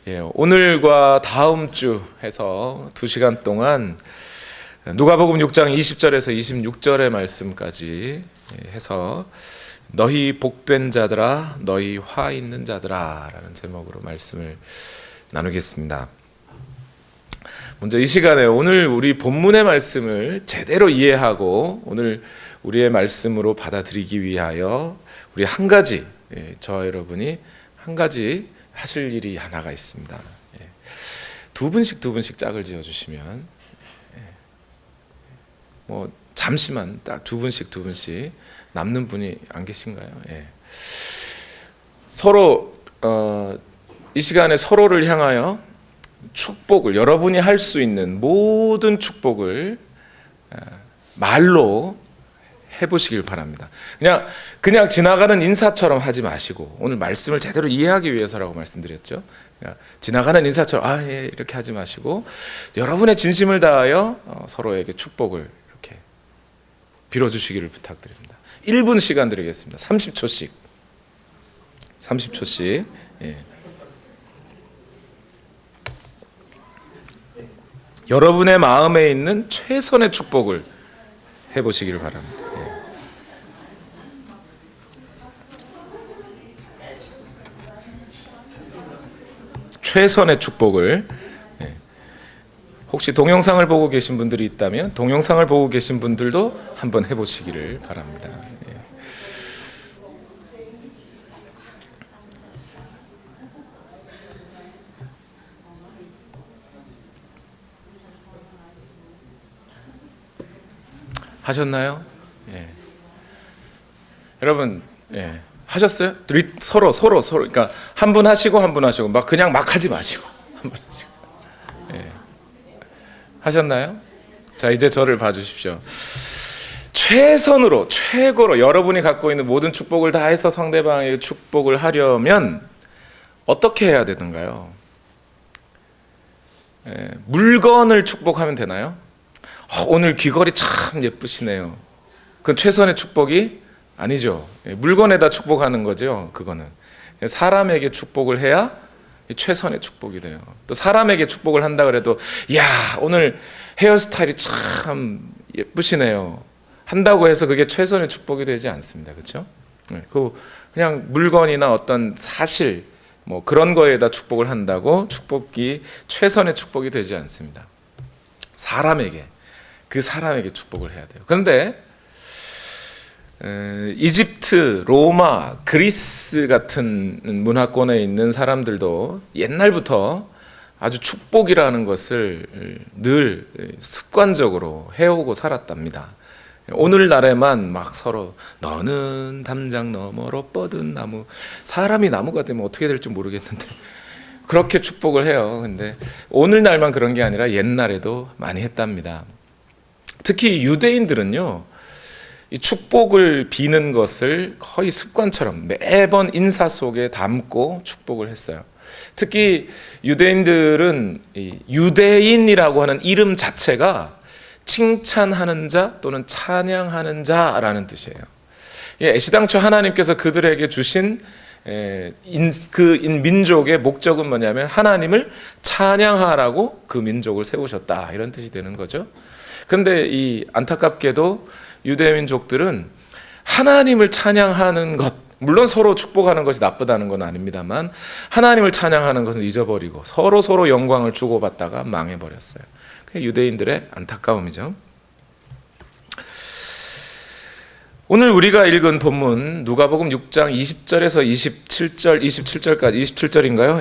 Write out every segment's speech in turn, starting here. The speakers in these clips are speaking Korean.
오늘과 다음 주 해서 2시간 동안 누가복음 6장 20절에서 26절의 말씀까지 해서 너희 복된 자들아 너희 화 있는 자들아 라는 제목으로 말씀을 나누겠습니다. 먼저 이 시간에 오늘 우리 본문의 말씀을 제대로 이해하고 오늘 우리의 말씀으로 받아들이기 위하여 우리 한 가지, 저와 여러분이 한 가지 하실 일이 하나가 있습니다. 두 분씩 짝을 지어주시면 뭐 잠시만 딱 두 분씩 남는 분이 안 계신가요? 서로 이 시간에 서로를 향하여 축복을, 여러분이 할 수 있는 모든 축복을 말로 해보시길 바랍니다. 그냥 지나가는 인사처럼 하지 마시고, 오늘 말씀을 제대로 이해하기 위해서라고 말씀드렸죠. 지나가는 인사처럼 이렇게 하지 마시고 여러분의 진심을 다하여 서로에게 축복을 이렇게 빌어주시기를 부탁드립니다. 1분 시간 드리겠습니다. 30초씩. 여러분의 마음에 있는 최선의 축복을 해보시기를 바랍니다. 최선의 축복을. 혹시 동영상을 보고 계신 분들이 있다면 동영상을 보고 계신 분들도 한번 해보시기를 바랍니다. 하셨나요? 여러분, 하셨어요? 서로 그러니까 한 분 하시고 그냥 막 하지 마시고 한 분 하시고. 하셨나요? 자, 이제 저를 봐주십시오. 최선으로, 최고로 여러분이 갖고 있는 모든 축복을 다해서 상대방에게 축복을 하려면 어떻게 해야 되는가요? 물건을 축복하면 되나요? 오늘 귀걸이 참 예쁘시네요. 그건 최선의 축복이 아니죠. 물건에다 축복하는 거죠. 그거는 사람에게 축복을 해야 최선의 축복이 돼요. 또 사람에게 축복을 한다 그래도 야, 오늘 헤어스타일이 참 예쁘시네요 한다고 해서 그게 최선의 축복이 되지 않습니다. 그렇죠? 그냥 물건이나 어떤 사실 뭐 그런 거에다 축복을 한다고 축복이 최선의 축복이 되지 않습니다. 그 사람에게 축복을 해야 돼요. 그런데 이집트, 로마, 그리스 같은 문화권에 있는 사람들도 옛날부터 아주 축복이라는 것을 늘 습관적으로 해오고 살았답니다. 오늘날에만 막 서로 너는 담장 너머로 뻗은 나무, 사람이 나무가 되면 어떻게 될지 모르겠는데 그렇게 축복을 해요. 근데 오늘날만 그런 게 아니라 옛날에도 많이 했답니다. 특히 유대인들은요, 이 축복을 비는 것을 거의 습관처럼 매번 인사 속에 담고 축복을 했어요. 특히 유대인들은 이 유대인이라고 하는 이름 자체가 칭찬하는 자 또는 찬양하는 자라는 뜻이에요. 애시당초 하나님께서 그들에게 주신 민족의 목적은 뭐냐면 하나님을 찬양하라고 그 민족을 세우셨다, 이런 뜻이 되는 거죠. 그런데 이 안타깝게도 유대민족들은 하나님을 찬양하는 것, 물론 서로 축복하는 것이 나쁘다는 건 아닙니다만 하나님을 찬양하는 것은 잊어버리고 서로 영광을 주고받다가 망해버렸어요. 그게 유대인들의 안타까움이죠. 오늘 우리가 읽은 본문 누가복음 6장 20절에서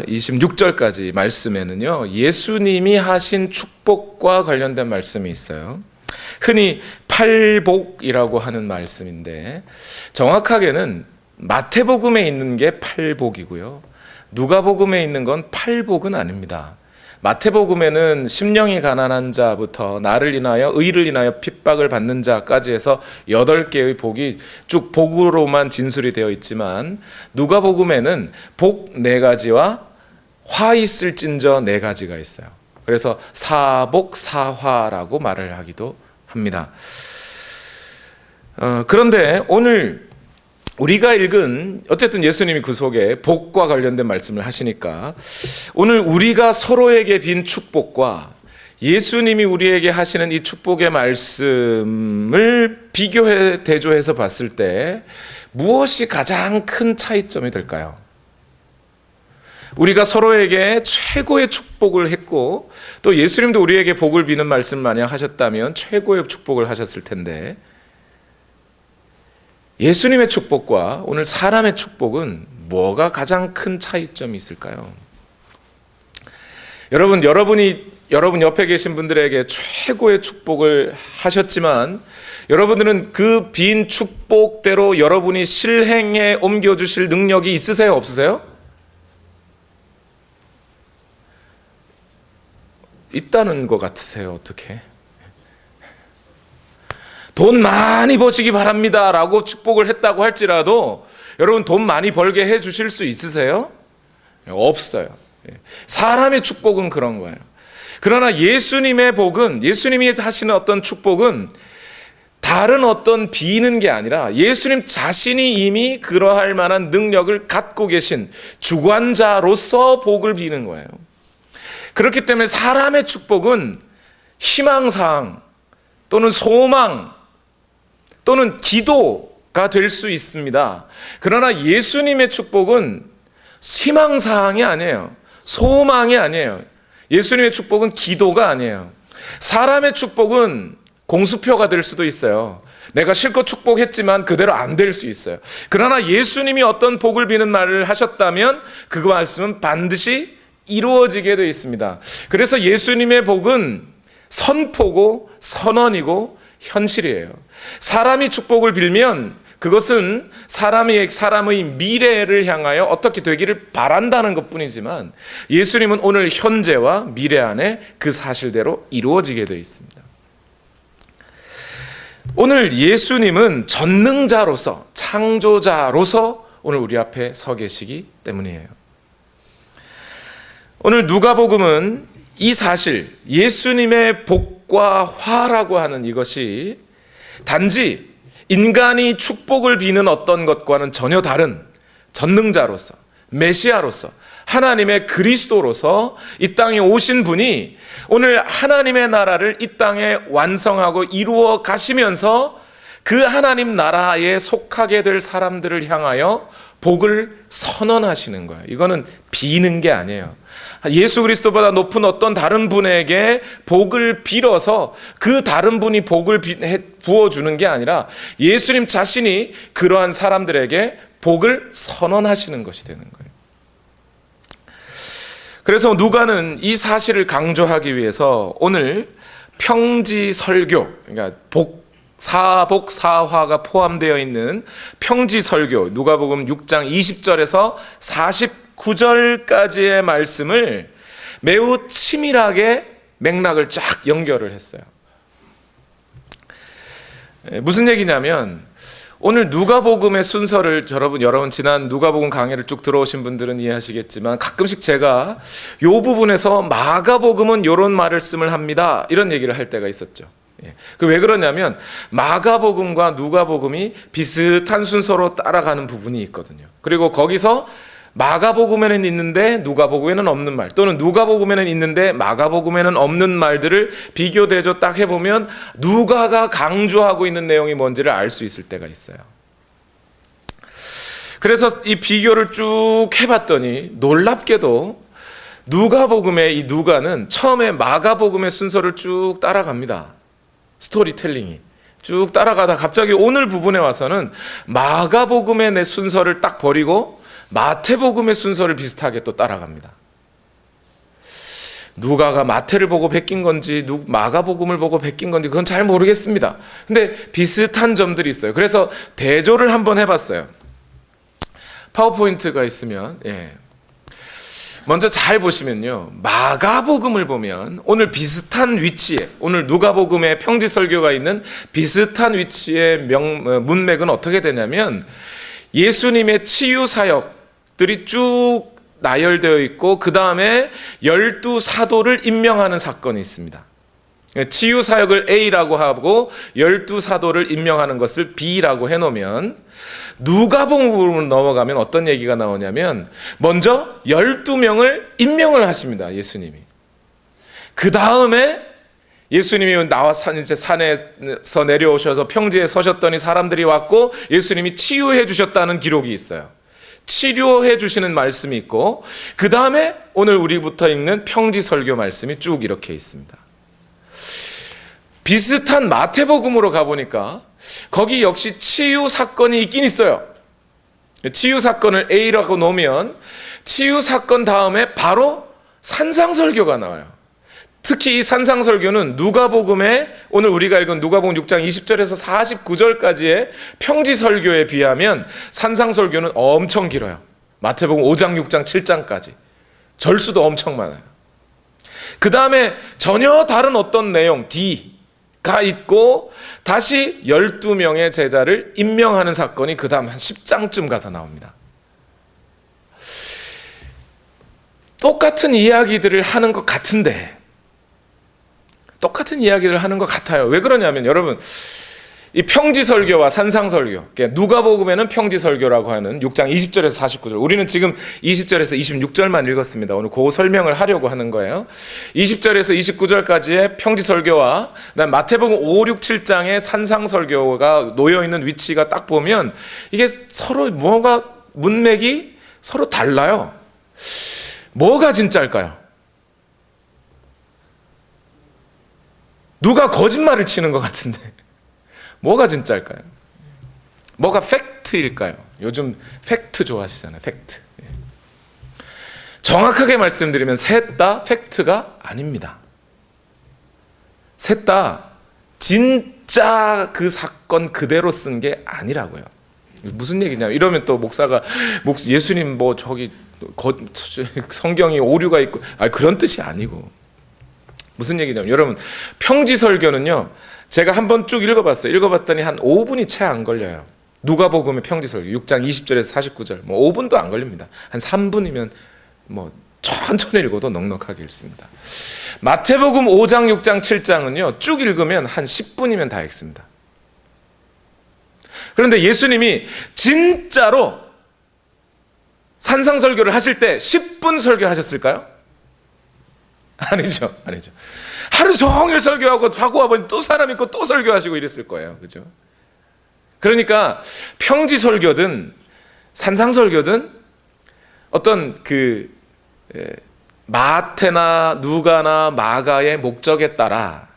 26절까지 말씀에는요, 예수님이 하신 축복과 관련된 말씀이 있어요. 흔히 팔복이라고 하는 말씀인데 정확하게는 마태복음에 있는 게 팔복이고요, 누가복음에 있는 건 팔복은 아닙니다. 마태복음에는 심령이 가난한 자부터 나를 인하여 의를 인하여 핍박을 받는 자까지 해서 8개의 복이 쭉 복으로만 진술이 되어 있지만 누가복음에는 복 4가지와 화 있을진저 4가지가 있어요. 그래서 사복 사화라고 말을 하기도 합니다. 그런데 오늘 우리가 읽은 어쨌든 예수님이 그 속에 복과 관련된 말씀을 하시니까 오늘 우리가 서로에게 빈 축복과 예수님이 우리에게 하시는 이 축복의 말씀을 비교해 대조해서 봤을 때 무엇이 가장 큰 차이점이 될까요? 우리가 서로에게 최고의 축복을 했고 또 예수님도 우리에게 복을 비는 말씀 만약 하셨다면 최고의 축복을 하셨을 텐데 예수님의 축복과 오늘 사람의 축복은 뭐가 가장 큰 차이점이 있을까요? 여러분 옆에 계신 분들에게 최고의 축복을 하셨지만 여러분들은 그 빈 축복대로 여러분이 실행에 옮겨주실 능력이 있으세요? 없으세요? 있다는 것 같으세요? 어떻게? 돈 많이 버시기 바랍니다 라고 축복을 했다고 할지라도 여러분 돈 많이 벌게 해 주실 수 있으세요? 없어요. 사람의 축복은 그런 거예요. 그러나 예수님의 복은, 예수님이 하시는 어떤 축복은 다른 어떤 비는 게 아니라 예수님 자신이 이미 그러할 만한 능력을 갖고 계신 주관자로서 복을 비는 거예요. 그렇기 때문에 사람의 축복은 희망사항 또는 소망 또는 기도가 될 수 있습니다. 그러나 예수님의 축복은 희망사항이 아니에요. 소망이 아니에요. 예수님의 축복은 기도가 아니에요. 사람의 축복은 공수표가 될 수도 있어요. 내가 실컷 축복했지만 그대로 안 될 수 있어요. 그러나 예수님이 어떤 복을 비는 말을 하셨다면 그 말씀은 반드시 이루어지게 되어 있습니다. 그래서 예수님의 복은 선포고 선언이고 현실이에요. 사람이 축복을 빌면 그것은 사람의 미래를 향하여 어떻게 되기를 바란다는 것뿐이지만 예수님은 오늘 현재와 미래 안에 그 사실대로 이루어지게 되어 있습니다. 오늘 예수님은 전능자로서 창조자로서 오늘 우리 앞에 서 계시기 때문이에요. 오늘 누가복음은 이 사실 예수님의 복과 화라고 하는 이것이 단지 인간이 축복을 비는 어떤 것과는 전혀 다른 전능자로서 메시아로서 하나님의 그리스도로서 이 땅에 오신 분이 오늘 하나님의 나라를 이 땅에 완성하고 이루어 가시면서 그 하나님 나라에 속하게 될 사람들을 향하여 복을 선언하시는 거예요. 이거는 비는 게 아니에요. 예수 그리스도보다 높은 어떤 다른 분에게 복을 빌어서 그 다른 분이 복을 부어주는 게 아니라 예수님 자신이 그러한 사람들에게 복을 선언하시는 것이 되는 거예요. 그래서 누가는 이 사실을 강조하기 위해서 오늘 평지설교, 그러니까 사복사화가 포함되어 있는 평지설교, 누가복음 6장 20절에서 49절까지의 말씀을 매우 치밀하게 맥락을 쫙 연결을 했어요. 무슨 얘기냐면 오늘 누가복음의 순서를 여러분 지난 누가복음 강의를 쭉 들어오신 분들은 이해하시겠지만 가끔씩 제가 이 부분에서 마가복음은 이런 말씀을 합니다 이런 얘기를 할 때가 있었죠. 왜 그러냐면 마가복음과 누가복음이 비슷한 순서로 따라가는 부분이 있거든요. 그리고 거기서 마가복음에는 있는데 누가복음에는 없는 말, 또는 누가복음에는 있는데 마가복음에는 없는 말들을 비교 대조 딱 해보면 누가가 강조하고 있는 내용이 뭔지를 알 수 있을 때가 있어요. 그래서 이 비교를 쭉 해봤더니 놀랍게도 누가복음의 이 누가는 처음에 마가복음의 순서를 쭉 따라갑니다. 스토리텔링이 쭉 따라가다 갑자기 오늘 부분에 와서는 마가복음의 내 순서를 딱 버리고 마태복음의 순서를 비슷하게 또 따라갑니다. 누가가 마태를 보고 베낀 건지 마가복음을 보고 베낀 건지 그건 잘 모르겠습니다. 근데 비슷한 점들이 있어요. 그래서 대조를 한번 해봤어요. 파워포인트가 있으면 먼저 잘 보시면요, 마가복음을 보면 오늘 비슷한 위치에, 오늘 누가복음의 평지설교가 있는 비슷한 위치의 문맥은 어떻게 되냐면 예수님의 치유 사역들이 쭉 나열되어 있고 그 다음에 12 사도를 임명하는 사건이 있습니다. 치유 사역을 A라고 하고 12사도를 임명하는 것을 B라고 해놓으면 누가복음으로 넘어가면 어떤 얘기가 나오냐면 먼저 12명을 임명을 하십니다. 예수님이. 그 다음에 예수님이 이제 산에서 내려오셔서 평지에 서셨더니 사람들이 왔고 예수님이 치유해 주셨다는 기록이 있어요. 치료해 주시는 말씀이 있고 그 다음에 오늘 우리부터 읽는 평지 설교 말씀이 쭉 이렇게 있습니다. 비슷한 마태복음으로 가보니까 거기 역시 치유 사건이 있긴 있어요. 치유 사건을 A라고 놓으면 치유 사건 다음에 바로 산상설교가 나와요. 특히 이 산상설교는 누가복음에 오늘 우리가 읽은 누가복음 6장 20절에서 49절까지의 평지설교에 비하면 산상설교는 엄청 길어요. 마태복음 5장 6장 7장까지 절수도 엄청 많아요. 그 다음에 전혀 다른 어떤 내용 D가 있고 다시 12명의 제자를 임명하는 사건이 그 다음 한 10장쯤 가서 나옵니다. 똑같은 이야기들을 하는 것 같은데 똑같은 이야기를 하는 것 같아요. 왜 그러냐면 여러분 이 평지설교와 산상설교, 누가복음에는 평지설교라고 하는 6장 20절에서 49절, 우리는 지금 20절에서 26절만 읽었습니다. 오늘 그 설명을 하려고 하는 거예요. 20절에서 29절까지의 평지설교와 그다음 마태복음 5, 6, 7장의 산상설교가 놓여있는 위치가 딱 보면 이게 서로 뭐가 문맥이 서로 달라요. 뭐가 진짜일까요? 누가 거짓말을 치는 것 같은데 뭐가 진짜일까요? 뭐가 팩트일까요? 요즘 팩트 좋아하시잖아요. 팩트. 정확하게 말씀드리면 셋 다 팩트가 아닙니다. 셋 다 진짜 그 사건 그대로 쓴 게 아니라고요. 무슨 얘기냐면 이러면 또 목사가 예수님 뭐 저기 성경이 오류가 있고 그런 뜻이 아니고 무슨 얘기냐면 여러분 평지설교는요 제가 한번 쭉 읽어봤더니 한 5분이 채 안 걸려요. 누가복음의 평지설교 6장 20절에서 49절 뭐 5분도 안 걸립니다. 한 3분이면 뭐 천천히 읽어도 넉넉하게 읽습니다. 마태복음 5장 6장 7장은요 쭉 읽으면 한 10분이면 다 읽습니다. 그런데 예수님이 진짜로 산상설교를 하실 때 10분 설교하셨을까요? 아니죠. 하루 종일 설교하고 하고 와보니 또 사람 있고 또 설교하시고 이랬을 거예요. 그죠? 그러니까 평지설교든 산상설교든 어떤 마태나 누가나 마가의 목적에 따라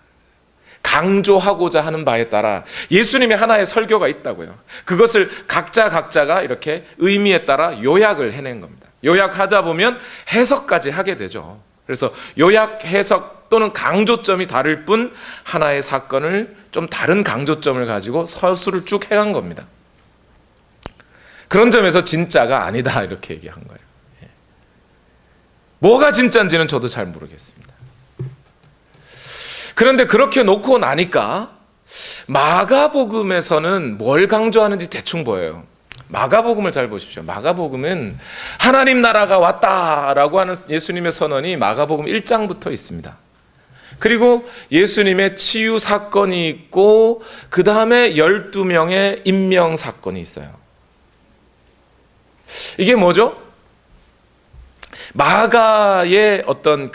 강조하고자 하는 바에 따라 예수님의 하나의 설교가 있다고요. 그것을 각자가 이렇게 의미에 따라 요약을 해낸 겁니다. 요약하다 보면 해석까지 하게 되죠. 그래서 요약, 해석 또는 강조점이 다를 뿐 하나의 사건을 좀 다른 강조점을 가지고 서술을 쭉 해간 겁니다. 그런 점에서 진짜가 아니다 이렇게 얘기한 거예요. 뭐가 진짜인지는 저도 잘 모르겠습니다. 그런데 그렇게 놓고 나니까 마가복음에서는 뭘 강조하는지 대충 보여요. 마가복음을 잘 보십시오. 마가복음은 하나님 나라가 왔다라고 하는 예수님의 선언이 마가복음 1장부터 있습니다. 그리고 예수님의 치유 사건이 있고 그 다음에 12명의 임명 사건이 있어요. 이게 뭐죠? 마가의 어떤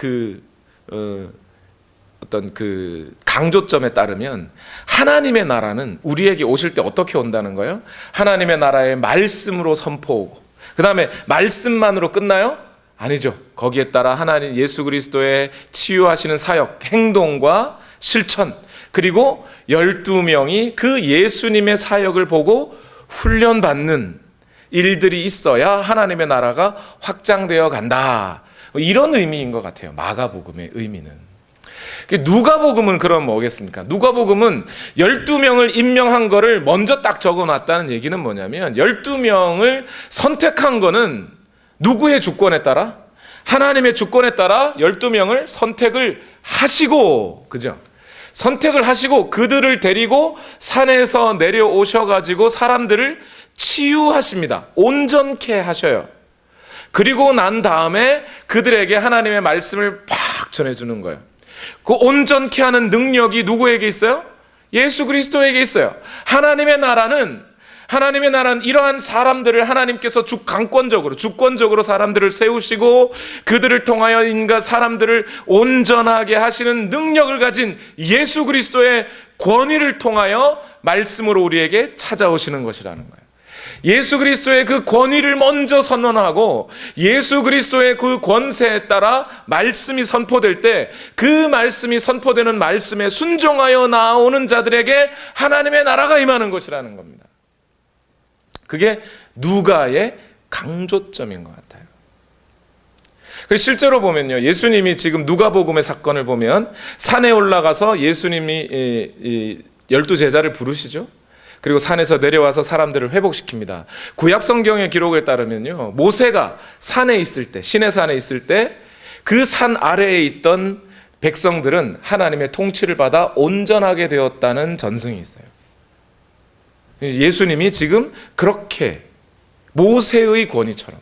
강조점에 따르면 하나님의 나라는 우리에게 오실 때 어떻게 온다는 거예요? 하나님의 나라의 말씀으로 선포오고 그 다음에 말씀만으로 끝나요? 아니죠. 거기에 따라 하나님 예수 그리스도의 치유하시는 사역, 행동과 실천 그리고 12명이 그 예수님의 사역을 보고 훈련받는 일들이 있어야 하나님의 나라가 확장되어 간다. 이런 의미인 것 같아요. 마가복음의 의미는. 누가복음은 그럼 뭐겠습니까? 누가복음은 12명을 임명한 거를 먼저 딱 적어놨다는 얘기는 뭐냐면 12명을 선택한 거는 누구의 주권에 따라? 하나님의 주권에 따라 12명을 선택을 하시고, 그죠? 선택을 하시고 그들을 데리고 산에서 내려오셔가지고 사람들을 치유하십니다. 온전케 하셔요. 그리고 난 다음에 그들에게 하나님의 말씀을 팍 전해주는 거예요. 그 온전케 하는 능력이 누구에게 있어요? 예수 그리스도에게 있어요. 하나님의 나라는 이러한 사람들을 하나님께서 주권적으로 사람들을 세우시고 그들을 통하여 인간 사람들을 온전하게 하시는 능력을 가진 예수 그리스도의 권위를 통하여 말씀으로 우리에게 찾아오시는 것이라는 거예요. 예수 그리스도의 그 권위를 먼저 선언하고 예수 그리스도의 그 권세에 따라 말씀이 선포될 때 그 말씀이 선포되는 말씀에 순종하여 나오는 자들에게 하나님의 나라가 임하는 것이라는 겁니다. 그게 누가의 강조점인 것 같아요. 실제로 보면요, 예수님이 지금 누가복음의 사건을 보면 산에 올라가서 예수님이 12제자를 부르시죠. 그리고 산에서 내려와서 사람들을 회복시킵니다. 구약 성경의 기록에 따르면요, 모세가 산에 있을 때, 시내산에 있을 때 그 산 아래에 있던 백성들은 하나님의 통치를 받아 온전하게 되었다는 전승이 있어요. 예수님이 지금 그렇게 모세의 권위처럼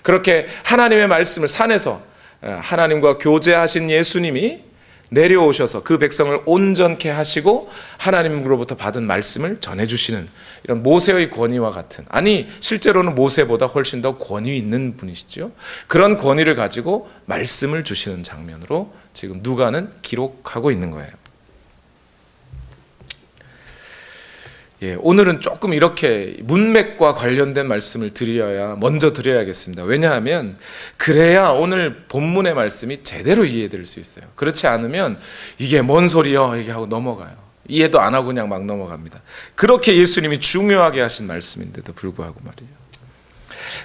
그렇게 하나님의 말씀을 산에서 하나님과 교제하신 예수님이 내려오셔서 그 백성을 온전케 하시고 하나님으로부터 받은 말씀을 전해주시는 이런 모세의 권위와 같은, 아니 실제로는 모세보다 훨씬 더 권위 있는 분이시죠. 그런 권위를 가지고 말씀을 주시는 장면으로 지금 누가는 기록하고 있는 거예요. 오늘은 조금 이렇게 문맥과 관련된 말씀을 먼저 드려야겠습니다. 왜냐하면 그래야 오늘 본문의 말씀이 제대로 이해될 수 있어요. 그렇지 않으면 이게 뭔 소리요? 이렇게 하고 넘어가요. 이해도 안 하고 그냥 막 넘어갑니다. 그렇게 예수님이 중요하게 하신 말씀인데도 불구하고 말이에요.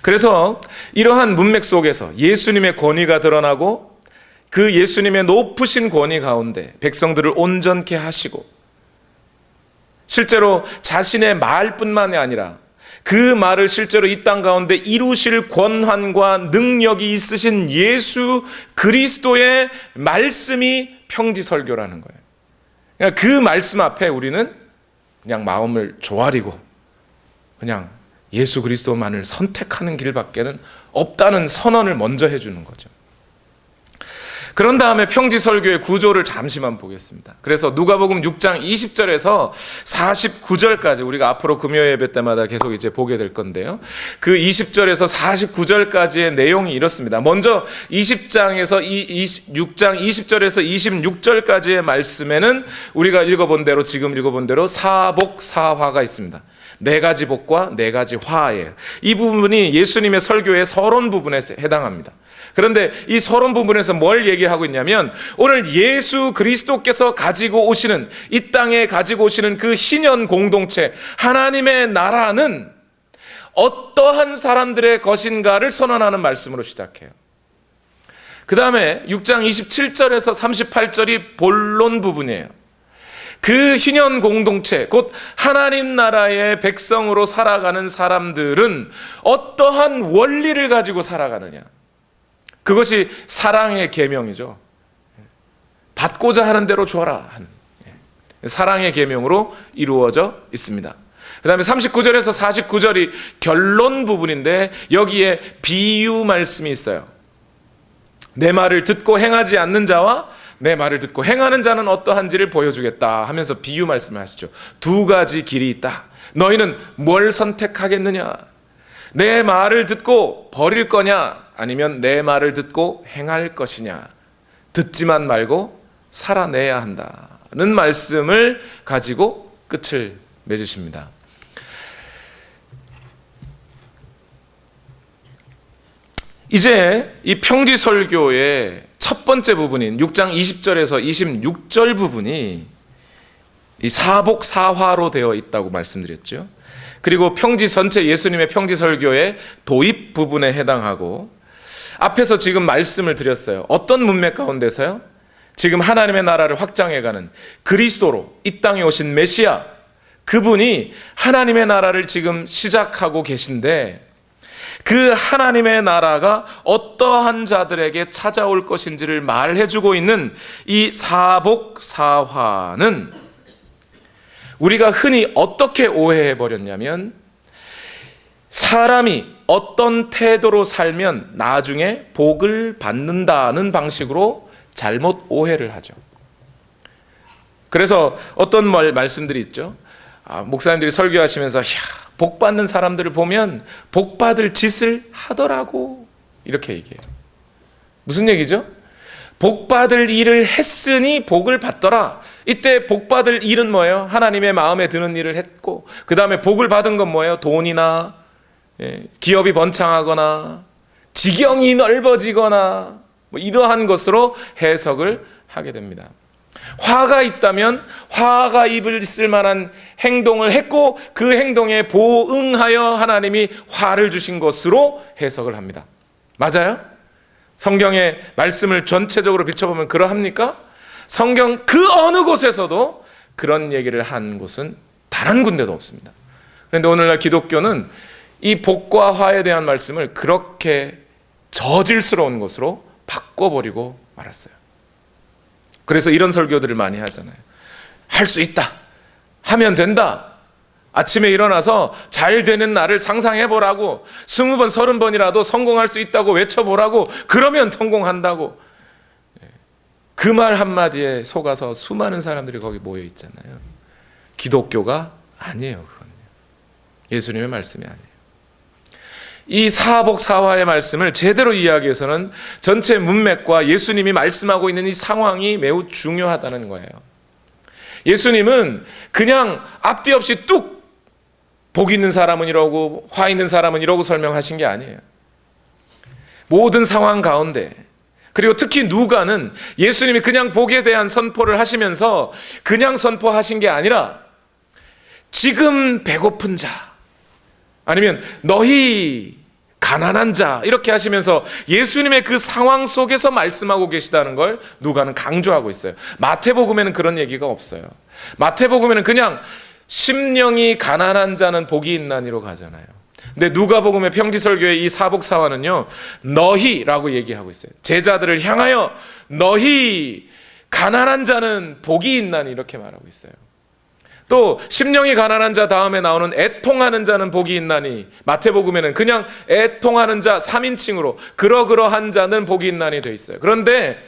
그래서 이러한 문맥 속에서 예수님의 권위가 드러나고 그 예수님의 높으신 권위 가운데 백성들을 온전케 하시고 실제로 자신의 말뿐만이 아니라 그 말을 실제로 이 땅 가운데 이루실 권한과 능력이 있으신 예수 그리스도의 말씀이 평지설교라는 거예요. 그러니까 그 말씀 앞에 우리는 그냥 마음을 조아리고 그냥 예수 그리스도만을 선택하는 길밖에는 없다는 선언을 먼저 해주는 거죠. 그런 다음에 평지설교의 구조를 잠시만 보겠습니다. 그래서 누가복음 6장 20절에서 49절까지 우리가 앞으로 금요 예배 때마다 계속 이제 보게 될 건데요. 그 20절에서 49절까지의 내용이 이렇습니다. 먼저 20장에서 6장 20절에서 26절까지의 말씀에는 우리가 지금 읽어본 대로 사복사화가 있습니다. 4가지 복과 4가지 화예요. 이 부분이 예수님의 설교의 서론 부분에 해당합니다. 그런데 이 서론 부분에서 뭘 얘기하고 있냐면 오늘 예수 그리스도께서 이 땅에 가지고 오시는 그 신현 공동체 하나님의 나라는 어떠한 사람들의 것인가를 선언하는 말씀으로 시작해요. 그 다음에 6장 27절에서 38절이 본론 부분이에요. 그 신현 공동체, 곧 하나님 나라의 백성으로 살아가는 사람들은 어떠한 원리를 가지고 살아가느냐, 그것이 사랑의 계명이죠. 받고자 하는 대로 줘라 하는 사랑의 계명으로 이루어져 있습니다. 그 다음에 39절에서 49절이 결론 부분인데 여기에 비유 말씀이 있어요. 내 말을 듣고 행하지 않는 자와 내 말을 듣고 행하는 자는 어떠한지를 보여주겠다 하면서 비유 말씀을 하시죠. 2가지 길이 있다. 너희는 뭘 선택하겠느냐? 내 말을 듣고 버릴 거냐? 아니면 내 말을 듣고 행할 것이냐? 듣지만 말고 살아내야 한다는 말씀을 가지고 끝을 맺으십니다. 이제 이 평지설교의 첫 번째 부분인 6장 20절에서 26절 부분이 이 사복사화로 되어 있다고 말씀드렸죠. 그리고 예수님의 평지설교의 도입 부분에 해당하고, 앞에서 지금 말씀을 드렸어요. 어떤 문맥 가운데서요? 지금 하나님의 나라를 확장해가는 그리스도로 이 땅에 오신 메시아, 그분이 하나님의 나라를 지금 시작하고 계신데 그 하나님의 나라가 어떠한 자들에게 찾아올 것인지를 말해주고 있는 이 사복사화는 우리가 흔히 어떻게 오해해버렸냐면, 사람이 어떤 태도로 살면 나중에 복을 받는다는 방식으로 잘못 오해를 하죠. 그래서 어떤 말씀들이 있죠. 목사님들이 설교하시면서 복 받는 사람들을 보면 복 받을 짓을 하더라고 이렇게 얘기해요. 무슨 얘기죠? 복 받을 일을 했으니 복을 받더라. 이때 복 받을 일은 뭐예요? 하나님의 마음에 드는 일을 했고, 그 다음에 복을 받은 건 뭐예요? 돈이나 기업이 번창하거나 지경이 넓어지거나 뭐 이러한 것으로 해석을 하게 됩니다. 화가 있다면 화가 입을 만한 행동을 했고 그 행동에 보응하여 하나님이 화를 주신 것으로 해석을 합니다. 맞아요? 성경의 말씀을 전체적으로 비춰보면 그러합니까? 성경 그 어느 곳에서도 그런 얘기를 한 곳은 단 한 군데도 없습니다. 그런데 오늘날 기독교는 이 복과 화에 대한 말씀을 그렇게 저질스러운 것으로 바꿔버리고 말았어요. 그래서 이런 설교들을 많이 하잖아요. 할 수 있다. 하면 된다. 아침에 일어나서 잘 되는 날을 상상해보라고, 20번, 30번이라도 성공할 수 있다고 외쳐보라고, 그러면 성공한다고. 그 말 한마디에 속아서 수많은 사람들이 거기 모여 있잖아요. 기독교가 아니에요. 그건 예수님의 말씀이 아니에요. 이 사복사화의 말씀을 제대로 이해하기 위해서는 전체 문맥과 예수님이 말씀하고 있는 이 상황이 매우 중요하다는 거예요. 예수님은 그냥 앞뒤 없이 뚝 복 있는 사람은 이러고 화 있는 사람은 이러고 설명하신 게 아니에요. 모든 상황 가운데, 그리고 특히 누가는 예수님이 그냥 복에 대한 선포를 하시면서 그냥 선포하신 게 아니라 지금 배고픈 자, 아니면 너희 가난한 자, 이렇게 하시면서 예수님의 그 상황 속에서 말씀하고 계시다는 걸 누가는 강조하고 있어요. 마태복음에는 그런 얘기가 없어요. 마태복음에는 그냥 심령이 가난한 자는 복이 있나니로 가잖아요. 근데 누가복음의 평지설교의 이 사복사화는요, 너희라고 얘기하고 있어요. 제자들을 향하여 너희 가난한 자는 복이 있나니 이렇게 말하고 있어요. 또 심령이 가난한 자 다음에 나오는 애통하는 자는 복이 있나니, 마태복음에는 그냥 애통하는 자 3인칭으로 그러한 자는 복이 있나니 돼 있어요. 그런데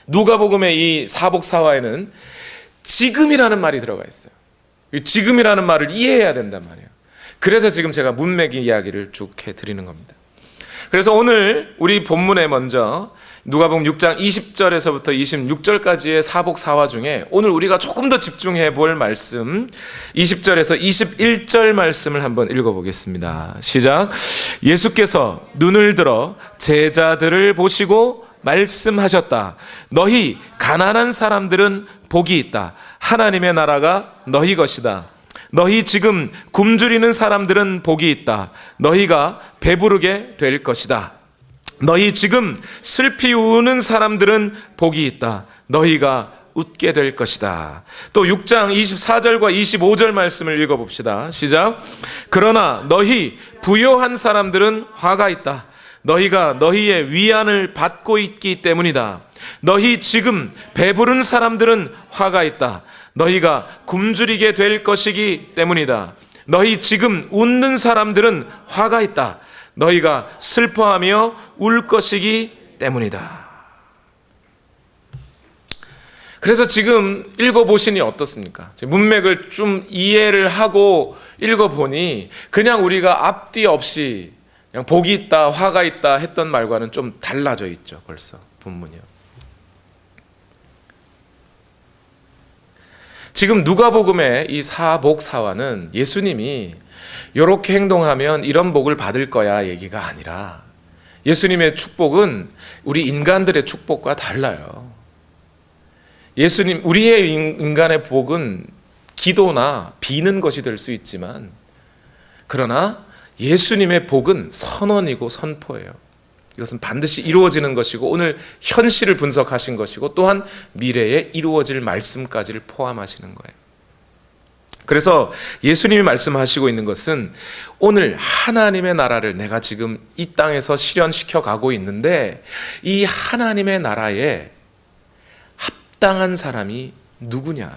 누가복음의 이 사복사화에는 지금이라는 말이 들어가 있어요. 이 지금이라는 말을 이해해야 된단 말이에요. 그래서 지금 제가 문맥 이야기를 쭉 해드리는 겁니다. 그래서 오늘 우리 본문에 먼저 누가복음 6장 20절에서부터 26절까지의 사복사화 중에 오늘 우리가 조금 더 집중해 볼 말씀 20절에서 21절 말씀을 한번 읽어보겠습니다. 시작. 예수께서 눈을 들어 제자들을 보시고 말씀하셨다. 너희 가난한 사람들은 복이 있다. 하나님의 나라가 너희 것이다. 너희 지금 굶주리는 사람들은 복이 있다. 너희가 배부르게 될 것이다. 너희 지금 슬피 우는 사람들은 복이 있다. 너희가 웃게 될 것이다. 또 6장 24절과 25절 말씀을 읽어봅시다. 시작. 그러나 너희 부요한 사람들은 화가 있다. 너희가 너희의 위안을 받고 있기 때문이다. 너희 지금 배부른 사람들은 화가 있다. 너희가 굶주리게 될 것이기 때문이다. 너희 지금 웃는 사람들은 화가 있다. 너희가 슬퍼하며 울 것이기 때문이다. 그래서 지금 읽어보시니 어떻습니까? 문맥을 좀 이해를 하고 읽어보니 그냥 우리가 앞뒤 없이 그냥 복이 있다, 화가 있다 했던 말과는 좀 달라져 있죠. 벌써 본문이요. 지금 누가복음의 이 사복사화는 예수님이 이렇게 행동하면 이런 복을 받을 거야 얘기가 아니라, 예수님의 축복은 우리 인간들의 축복과 달라요. 우리의 인간의 복은 기도나 비는 것이 될 수 있지만, 그러나 예수님의 복은 선언이고 선포예요. 이것은 반드시 이루어지는 것이고 오늘 현실을 분석하신 것이고 또한 미래에 이루어질 말씀까지를 포함하시는 거예요. 그래서 예수님이 말씀하시고 있는 것은 오늘 하나님의 나라를 내가 지금 이 땅에서 실현시켜 가고 있는데, 이 하나님의 나라에 합당한 사람이 누구냐?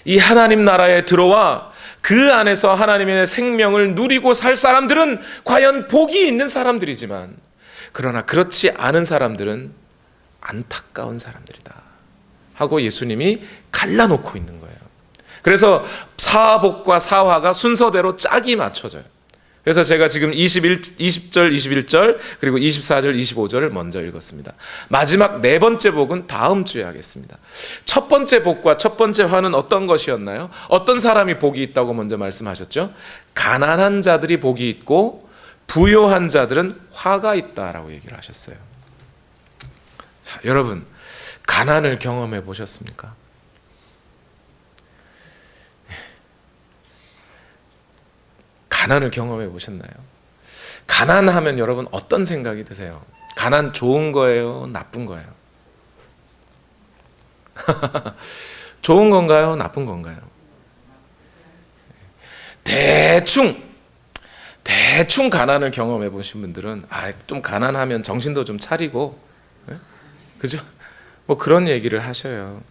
이 하나님 나라에 들어와 그 안에서 하나님의 생명을 누리고 살 사람들은 과연 복이 있는 사람들이지만, 그러나 그렇지 않은 사람들은 안타까운 사람들이다 하고 예수님이 갈라놓고 있는 거예요. 그래서 사복과 사화가 순서대로 짝이 맞춰져요. 그래서 제가 지금 20절, 21절 그리고 24절, 25절을 먼저 읽었습니다. 마지막 네 번째 복은 다음 주에 하겠습니다. 첫 번째 복과 첫 번째 화는 어떤 것이었나요? 어떤 사람이 복이 있다고 먼저 말씀하셨죠? 가난한 자들이 복이 있고 부요한 자들은 화가 있다라고 얘기를 하셨어요. 자, 여러분, 가난을 경험해 보셨습니까? 가난을 경험해 보셨나요? 가난하면 여러분 어떤 생각이 드세요? 가난 좋은 거예요? 나쁜 거예요? 좋은 건가요? 나쁜 건가요? 대충 가난을 경험해 보신 분들은 좀 가난하면 정신도 좀 차리고, 그죠? 뭐 그런 얘기를 하셔요.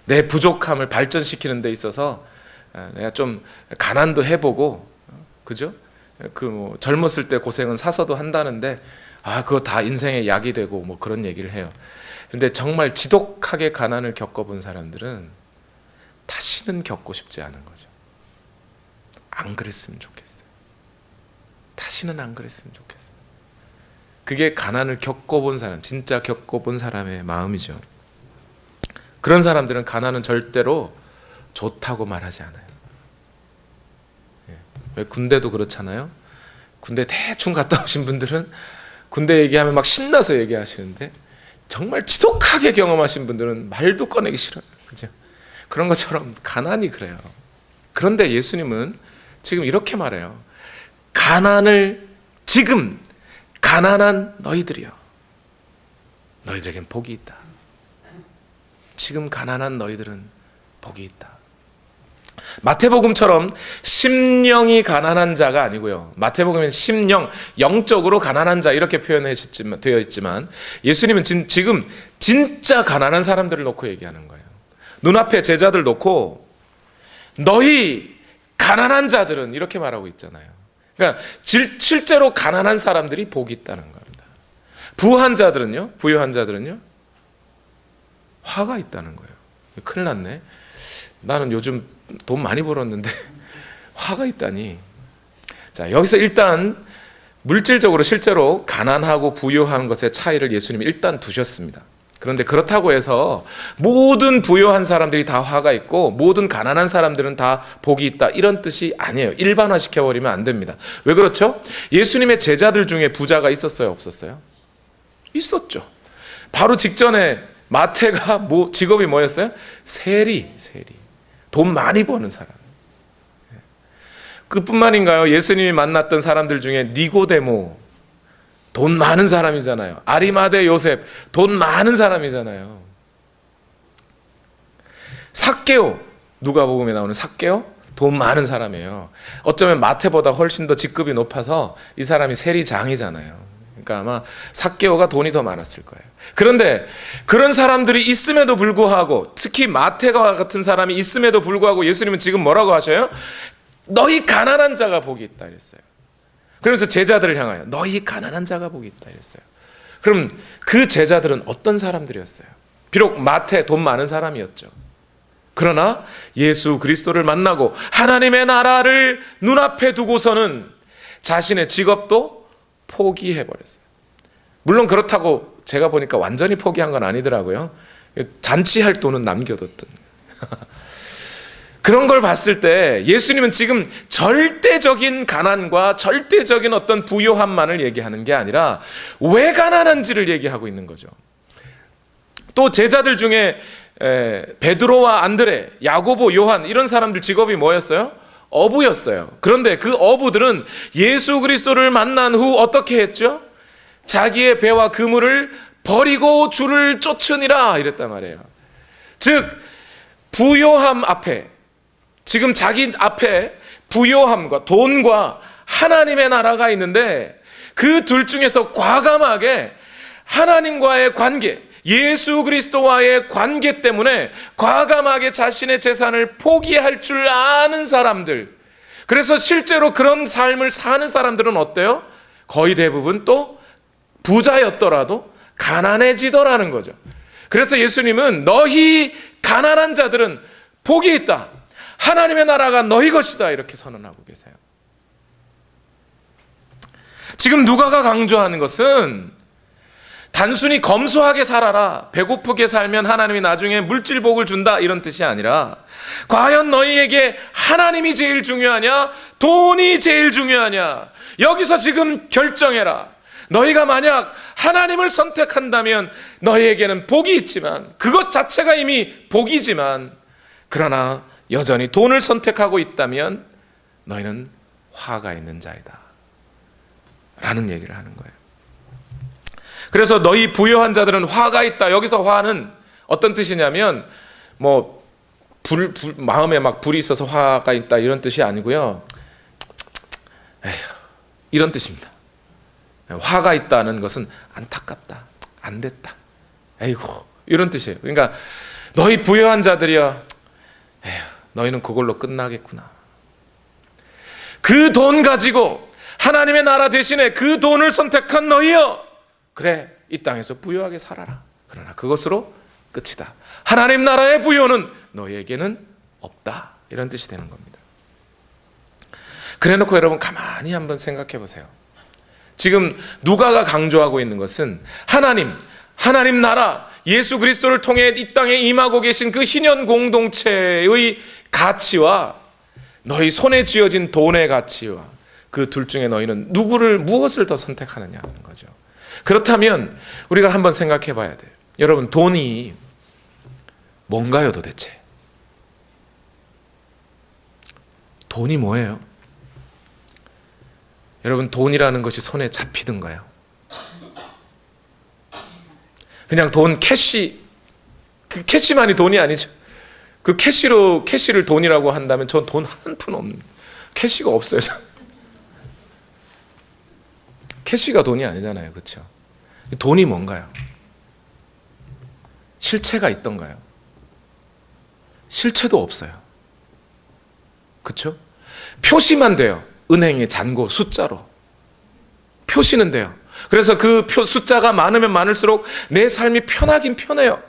내 부족함을 발전시키는 데 있어서 내가 좀 가난도 해보고, 그죠? 뭐 젊었을 때 고생은 사서도 한다는데 그거 다 인생의 약이 되고 뭐 그런 얘기를 해요. 근데 정말 지독하게 가난을 겪어본 사람들은 다시는 겪고 싶지 않은 거죠. 안 그랬으면 좋겠어요. 다시는 안 그랬으면 좋겠어요. 그게 가난을 겪어본 사람, 진짜 겪어본 사람의 마음이죠. 그런 사람들은 가난은 절대로 좋다고 말하지 않아요. 왜 군대도 그렇잖아요. 군대 대충 갔다 오신 분들은 군대 얘기하면 막 신나서 얘기하시는데 정말 지독하게 경험하신 분들은 말도 꺼내기 싫어요. 그죠? 그런 것처럼 가난이 그래요. 그런데 예수님은 지금 이렇게 말해요. 지금 가난한 너희들이요. 너희들에겐 복이 있다. 지금 가난한 너희들은 복이 있다. 마태복음처럼 심령이 가난한 자가 아니고요. 마태복음엔 심령, 영적으로 가난한 자 이렇게 되어 있지만 예수님은 지금 진짜 가난한 사람들을 놓고 얘기하는 거예요. 눈앞에 제자들 놓고 너희 가난한 자들은 이렇게 말하고 있잖아요. 그러니까 실제로 가난한 사람들이 복이 있다는 겁니다. 부유한 자들은요 화가 있다는 거예요. 큰일 났네. 나는 요즘 돈 많이 벌었는데 화가 있다니. 자, 여기서 일단 물질적으로 실제로 가난하고 부유한 것의 차이를 예수님이 일단 두셨습니다. 그런데 그렇다고 해서 모든 부유한 사람들이 다 화가 있고 모든 가난한 사람들은 다 복이 있다 이런 뜻이 아니에요. 일반화시켜버리면 안 됩니다. 왜 그렇죠? 예수님의 제자들 중에 부자가 있었어요? 없었어요? 있었죠. 바로 직전에 마태가 직업이 뭐였어요? 세리. 돈 많이 버는 사람. 그뿐만인가요? 예수님이 만났던 사람들 중에 니고데모, 돈 많은 사람이잖아요. 아리마대 요셉, 돈 많은 사람이잖아요. 삭개오, 누가복음에 나오는 삭개오, 돈 많은 사람이에요. 어쩌면 마태보다 훨씬 더 직급이 높아서 이 사람이 세리장이잖아요. 그러니까 아마 삭개오가 돈이 더 많았을 거예요. 그런데 그런 사람들이 있음에도 불구하고, 특히 마태와 같은 사람이 있음에도 불구하고 예수님은 지금 뭐라고 하셔요? 너희 가난한 자가 복이 있다 이랬어요. 그러면서 제자들을 향하여 너희 가난한 자가 복이 있다 이랬어요. 그럼 그 제자들은 어떤 사람들이었어요? 비록 마태 돈 많은 사람이었죠. 그러나 예수 그리스도를 만나고 하나님의 나라를 눈앞에 두고서는 자신의 직업도 포기해버렸어요. 물론 그렇다고 제가 보니까 완전히 포기한 건 아니더라고요. 잔치할 돈은 남겨뒀던. 그런 걸 봤을 때 예수님은 지금 절대적인 가난과 절대적인 어떤 부요함만을 얘기하는 게 아니라 왜 가난한지를 얘기하고 있는 거죠. 또 제자들 중에 베드로와 안드레, 야고보, 요한 이런 사람들 직업이 뭐였어요? 어부였어요. 그런데 그 어부들은 예수 그리스도를 만난 후 어떻게 했죠? 자기의 배와 그물을 버리고 주를 쫓으니라 이랬단 말이에요. 즉 부요함 앞에, 지금 자기 앞에 부요함과 돈과 하나님의 나라가 있는데 그 둘 중에서 과감하게 하나님과의 관계, 예수 그리스도와의 관계 때문에 과감하게 자신의 재산을 포기할 줄 아는 사람들, 그래서 실제로 그런 삶을 사는 사람들은 어때요? 거의 대부분 또 부자였더라도 가난해지더라는 거죠. 그래서 예수님은 너희 가난한 자들은 복이 있다. 하나님의 나라가 너희 것이다. 이렇게 선언하고 계세요. 지금 누가가 강조하는 것은 단순히 검소하게 살아라, 배고프게 살면 하나님이 나중에 물질 복을 준다, 이런 뜻이 아니라 과연 너희에게 하나님이 제일 중요하냐, 돈이 제일 중요하냐, 여기서 지금 결정해라. 너희가 만약 하나님을 선택한다면 너희에게는 복이 있지만, 그것 자체가 이미 복이지만, 그러나 여전히 돈을 선택하고 있다면 너희는 화가 있는 자이다 라는 얘기를 하는 거예요. 그래서 너희 부유한 자들은 화가 있다. 여기서 화는 어떤 뜻이냐면 마음에 막 불이 있어서 화가 있다 이런 뜻이 아니고요. 에휴, 이런 뜻입니다. 화가 있다는 것은 안타깝다, 안 됐다, 에이구, 이런 뜻이에요. 그러니까 너희 부유한 자들이여, 에휴, 너희는 그걸로 끝나겠구나. 그 돈 가지고 하나님의 나라 대신에 그 돈을 선택한 너희여, 그래, 이 땅에서 부유하게 살아라. 그러나 그것으로 끝이다. 하나님 나라의 부유는 너희에게는 없다. 이런 뜻이 되는 겁니다. 그래놓고 여러분 가만히 한번 생각해 보세요. 지금 누가가 강조하고 있는 것은 하나님 나라, 예수 그리스도를 통해 이 땅에 임하고 계신 그 희년 공동체의 가치와 너희 손에 쥐어진 돈의 가치와 그 둘 중에 너희는 무엇을 더 선택하느냐 하는 거죠. 그렇다면 우리가 한번 생각해 봐야 돼요. 여러분, 돈이 뭔가요 도대체? 돈이 뭐예요? 여러분, 돈이라는 것이 손에 잡히던가요? 그냥 돈, 캐시, 그 캐시만이 돈이 아니죠. 그 캐시를 돈이라고 한다면 전 돈 한 푼 없는, 캐시가 없어요. 캐시가 돈이 아니잖아요. 그렇죠? 돈이 뭔가요? 실체가 있던가요? 실체도 없어요. 그렇죠? 표시만 돼요. 은행의 잔고 숫자로 표시는 돼요. 그래서 그 숫자가 많으면 많을수록 내 삶이 편하긴 편해요.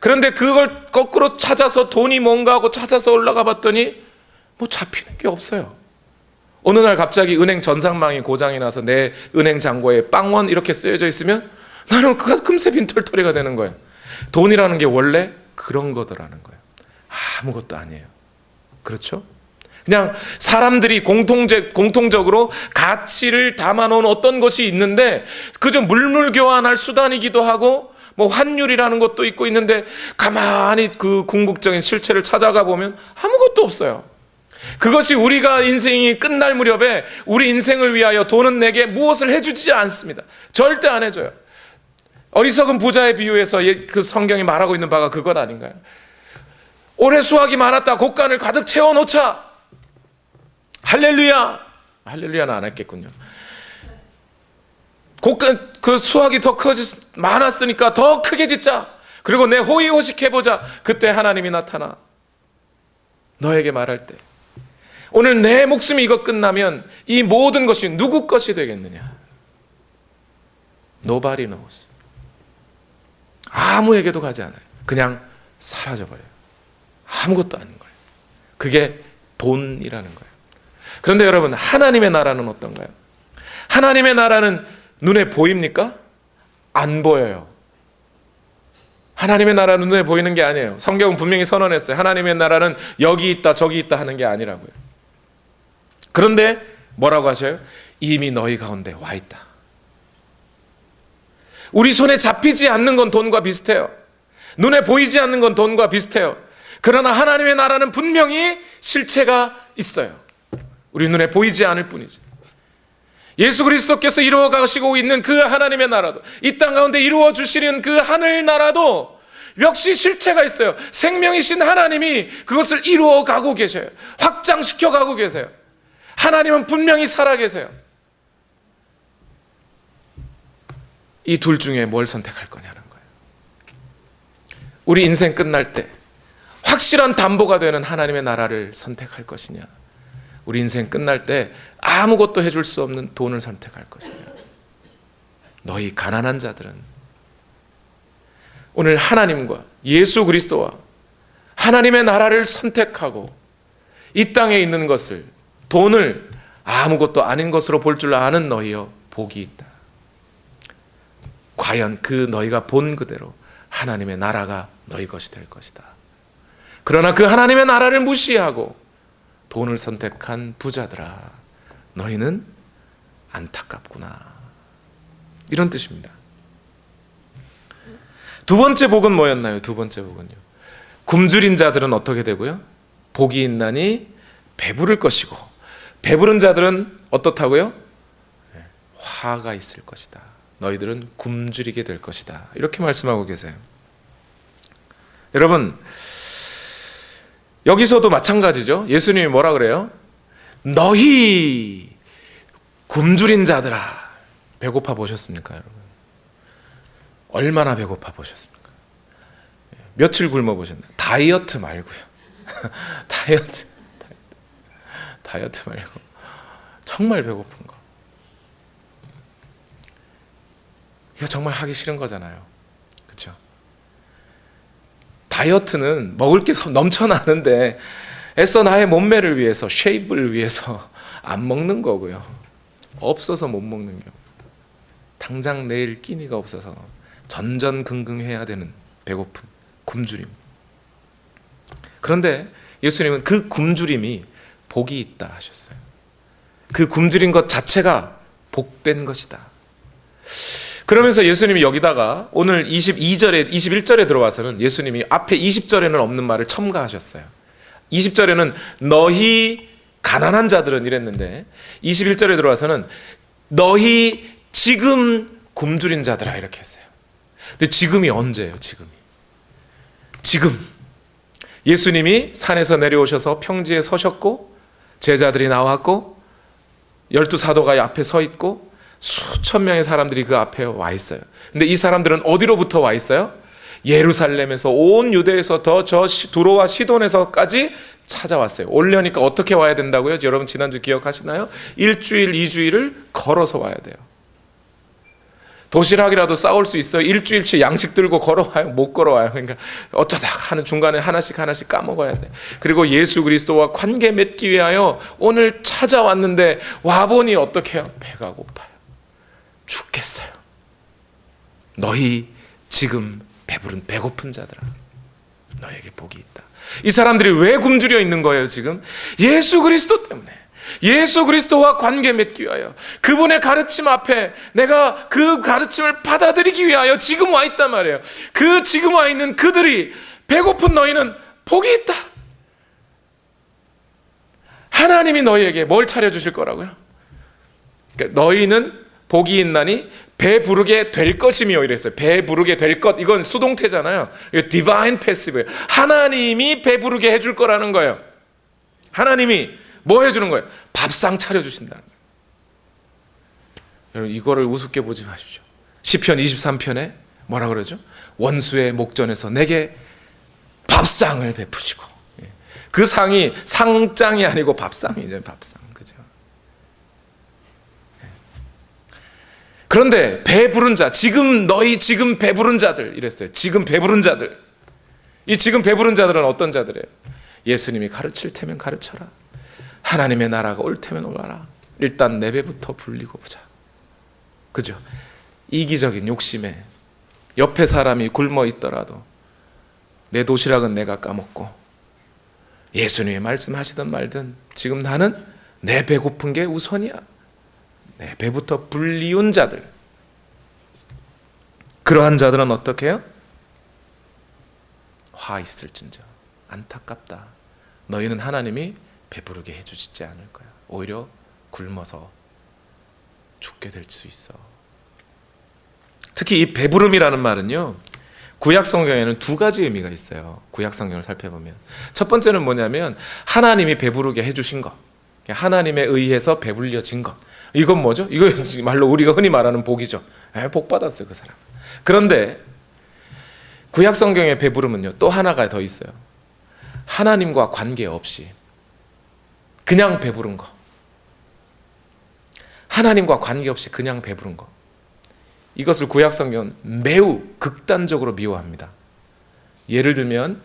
그런데 그걸 거꾸로 찾아서 돈이 뭔가 하고 찾아서 올라가 봤더니 잡히는 게 없어요. 어느 날 갑자기 은행 전산망이 고장이 나서 내 은행 잔고에 빵원 이렇게 쓰여져 있으면 나는 그가 금세 빈털터리가 되는 거예요. 돈이라는 게 원래 그런 거더라는 거예요. 아무것도 아니에요. 그렇죠? 그냥 사람들이 공통적으로 가치를 담아놓은 어떤 것이 있는데 그저 물물교환할 수단이기도 하고 환율이라는 것도 있고 있는데 가만히 그 궁극적인 실체를 찾아가 보면 아무것도 없어요. 그것이 우리가 인생이 끝날 무렵에 우리 인생을 위하여 돈은 내게 무엇을 해주지 않습니다. 절대 안 해줘요. 어리석은 부자의 비유에서 그 성경이 말하고 있는 바가 그것 아닌가요? 올해 수확이 많았다. 곡간을 가득 채워놓자. 할렐루야. 할렐루야는 안 했겠군요. 곡간, 그 수확이 더 많았으니까 더 크게 짓자. 그리고 내 호의호식 해보자. 그때 하나님이 나타나 너에게 말할 때, 오늘 내 목숨이 이거 끝나면 이 모든 것이 누구 것이 되겠느냐? Nobody knows. 아무에게도 가지 않아요. 그냥 사라져버려요. 아무것도 아닌 거예요. 그게 돈이라는 거예요. 그런데 여러분, 하나님의 나라는 어떤가요? 하나님의 나라는 눈에 보입니까? 안 보여요. 하나님의 나라는 눈에 보이는 게 아니에요. 성경은 분명히 선언했어요. 하나님의 나라는 여기 있다 저기 있다 하는 게 아니라고요. 그런데 뭐라고 하셔요? 이미 너희 가운데 와 있다. 우리 손에 잡히지 않는 건 돈과 비슷해요. 눈에 보이지 않는 건 돈과 비슷해요. 그러나 하나님의 나라는 분명히 실체가 있어요. 우리 눈에 보이지 않을 뿐이지. 예수 그리스도께서 이루어 가시고 있는 그 하나님의 나라도, 이 땅 가운데 이루어 주시는 그 하늘 나라도 역시 실체가 있어요. 생명이신 하나님이 그것을 이루어 가고 계셔요. 확장시켜 가고 계세요. 하나님은 분명히 살아 계세요. 이 둘 중에 뭘 선택할 거냐는 거예요. 우리 인생 끝날 때 확실한 담보가 되는 하나님의 나라를 선택할 것이냐, 우리 인생 끝날 때 아무것도 해줄 수 없는 돈을 선택할 것이냐. 너희 가난한 자들은 오늘 하나님과 예수 그리스도와 하나님의 나라를 선택하고 이 땅에 있는 것을, 돈을 아무것도 아닌 것으로 볼 줄 아는 너희여 복이 있다. 과연 그 너희가 본 그대로 하나님의 나라가 너희 것이 될 것이다. 그러나 그 하나님의 나라를 무시하고 돈을 선택한 부자들아, 너희는 안타깝구나. 이런 뜻입니다. 두 번째 복은 뭐였나요? 두 번째 복은요, 굶주린 자들은 어떻게 되고요? 복이 있나니 배부를 것이고, 배부른 자들은 어떻다고요? 화가 있을 것이다. 너희들은 굶주리게 될 것이다. 이렇게 말씀하고 계세요. 여러분, 여기서도 마찬가지죠. 예수님이 뭐라 그래요? 너희 굶주린 자들아. 배고파 보셨습니까, 여러분? 얼마나 배고파 보셨습니까? 며칠 굶어 보셨나요? 다이어트 말고요. 다이어트 말고 정말 배고픈 거. 이거 정말 하기 싫은 거잖아요. 그렇죠? 다이어트는 먹을 게 넘쳐나는데 애써 나의 몸매를 위해서, 쉐입을 위해서 안 먹는 거고요. 없어서 못 먹는 경우, 당장 내일 끼니가 없어서 전전긍긍해야 되는 배고픔, 굶주림. 그런데 예수님은 그 굶주림이 복이 있다 하셨어요. 그 굶주린 것 자체가 복된 것이다. 그러면서 예수님이 여기다가 오늘 22절에 21절에 들어와서는 예수님이 앞에 20절에는 없는 말을 첨가하셨어요. 20절에는 너희 가난한 자들은 이랬는데 21절에 들어와서는 너희 지금 굶주린 자들아 이렇게 했어요. 근데 지금이 언제예요? 지금 예수님이 산에서 내려오셔서 평지에 서셨고 제자들이 나왔고 12사도가 앞에 서 있고 수천 명의 사람들이 그 앞에 와 있어요. 근데 이 사람들은 어디로부터 와 있어요? 예루살렘에서, 온 유대에서 저 두로와 시돈에서까지 찾아왔어요. 오려니까 어떻게 와야 된다고요? 여러분 지난주 기억하시나요? 1주일, 2주일을 걸어서 와야 돼요. 도시락이라도 싸올 수 있어요. 일주일치 양식 들고 걸어와요? 못 걸어와요. 그러니까 어쩌다 하는 중간에 하나씩 까먹어야 돼. 그리고 예수 그리스도와 관계 맺기 위하여 오늘 찾아왔는데 와보니 어떻게 해요? 배가 고파요. 죽겠어요. 너희 지금 배고픈 자들아, 너에게 복이 있다. 이 사람들이 왜 굶주려 있는 거예요? 지금 예수 그리스도 때문에, 예수 그리스도와 관계 맺기 위하여, 그분의 가르침 앞에 내가 그 가르침을 받아들이기 위하여 지금 와 있단 말이에요. 그 지금 와 있는 그들이, 배고픈 너희는 복이 있다. 하나님이 너희에게 뭘 차려주실 거라고요? 그러니까 너희는 복이 있나니 배부르게 될 것이며 이랬어요. 배부르게 될 것, 이건 수동태잖아요. 이거 디바인 패시브예요. 하나님이 배부르게 해줄 거라는 거예요. 하나님이 뭐 해주는 거예요? 밥상 차려주신다는 거예요. 여러분 이거를 우습게 보지 마십시오. 시편 23편에 뭐라 그러죠? 원수의 목전에서 내게 밥상을 베푸시고, 그 상이 상장이 아니고 밥상이죠. 밥상. 그죠? 그런데 배부른 자, 너희 지금 배부른 자들 이랬어요. 지금 배부른 자들. 이 지금 배부른 자들은 어떤 자들이에요? 예수님이 가르칠 테면 가르쳐라. 하나님의 나라가 올 테면 오라라. 일단 내 배부터 불리고 보자. 그죠? 이기적인 욕심에 옆에 사람이 굶어 있더라도 내 도시락은 내가 까먹고, 예수님이 말씀하시든 말든 지금 나는 내 배고픈 게 우선이야. 내 배부터 불리운 자들, 그러한 자들은 어떻게 해요? 화 있을진저 안타깝다. 너희는 하나님이 배부르게 해주시지 않을 거야. 오히려 굶어서 죽게 될 수 있어. 특히 이 배부름이라는 말은요, 구약 성경에는 두 가지 의미가 있어요. 구약 성경을 살펴보면 첫 번째는 뭐냐면 하나님이 배부르게 해주신 것, 하나님에 의해서 배불려진 것. 이건 뭐죠? 이거 말로 우리가 흔히 말하는 복이죠. 복 받았어요, 그 사람. 그런데 구약 성경의 배부름은요, 또 하나가 더 있어요. 하나님과 관계없이 그냥 배부른 거. 하나님과 관계없이 그냥 배부른 거. 이것을 구약성경은 매우 극단적으로 미워합니다. 예를 들면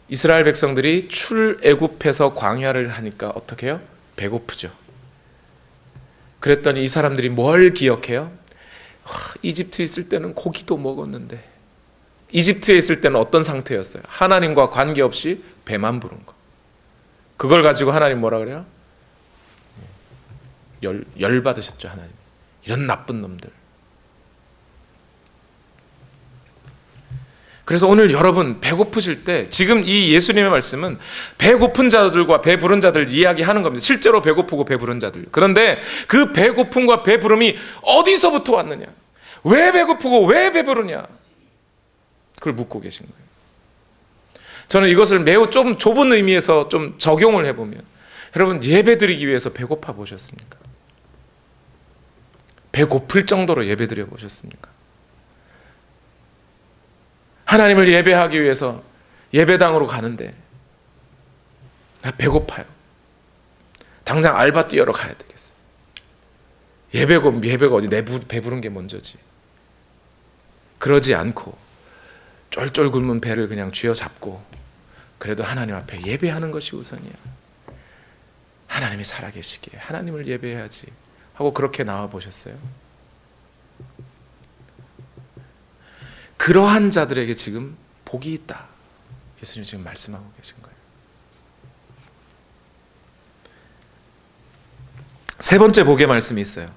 이스라엘 백성들이 출애굽해서 광야를 하니까 어떻게 해요? 배고프죠. 그랬더니 이 사람들이 뭘 기억해요? 이집트에 있을 때는 고기도 먹었는데, 이집트에 있을 때는 어떤 상태였어요? 하나님과 관계없이 배만 부른 거. 그걸 가지고 하나님 뭐라 그래요? 열 받으셨죠, 하나님. 이런 나쁜 놈들. 그래서 오늘 여러분 배고프실 때, 지금 이 예수님의 말씀은 배고픈 자들과 배부른 자들 이야기하는 겁니다. 실제로 배고프고 배부른 자들. 그런데 그 배고픔과 배부름이 어디서부터 왔느냐? 왜 배고프고 왜 배부르냐? 그걸 묻고 계신 거예요. 저는 이것을 매우 좀 좁은 의미에서 좀 적용을 해보면, 여러분 예배드리기 위해서 배고파 보셨습니까? 배고플 정도로 예배드려 보셨습니까? 하나님을 예배하기 위해서 예배당으로 가는데 나 배고파요. 당장 알바 뛰어러 가야 되겠어. 예배가 어디 내 배부른 게 먼저지. 그러지 않고 쫄쫄 굶은 배를 그냥 쥐어잡고 그래도 하나님 앞에 예배하는 것이 우선이야. 하나님이 살아계시기에 하나님을 예배해야지 하고 그렇게 나와 보셨어요? 그러한 자들에게 지금 복이 있다. 예수님 지금 말씀하고 계신 거예요. 세 번째 복의 말씀이 있어요.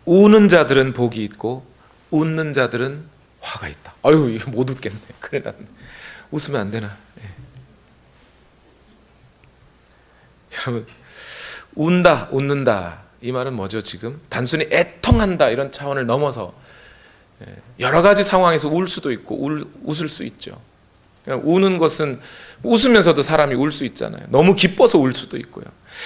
우는 자들은 복이 있고 웃는 자들은 화가 있다. 아유, 이거 못 웃겠네. 그래, 난 웃으면 안 되나? 예. 여러분, 운다, 웃는다. 이 말은 뭐죠, 지금? 단순히 애통한다 이런 차원을 넘어서 여러 가지 상황에서 울 수도 있고 웃을 수 있죠. 우는 것은 웃으면서도 사람이 울 수 있잖아요. 너무 기뻐서 울 수도 있고요.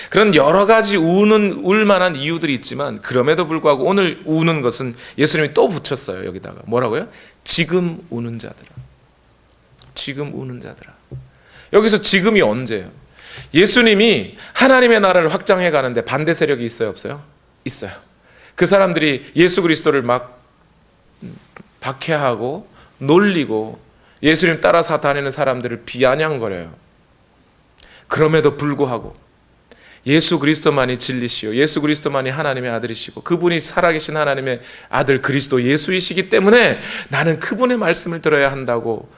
그런 여러 가지 울 만한 이유들이 있지만, 그럼에도 불구하고 오늘 우는 것은 예수님이 또 붙였어요. 여기다가 뭐라고요? 지금 우는 자들아. 지금 우는 자들아. 여기서 지금이 언제예요? 예수님이 하나님의 나라를 확장해 가는데 반대 세력이 있어요, 없어요? 있어요. 그 사람들이 예수 그리스도를 막 박해하고 놀리고 예수님 따라서 다니는 사람들을 비아냥거려요. 그럼에도 불구하고 예수 그리스도만이 진리시요, 예수 그리스도만이 하나님의 아들이시고 그분이 살아계신 하나님의 아들 그리스도 예수이시기 때문에 나는 그분의 말씀을 들어야 한다고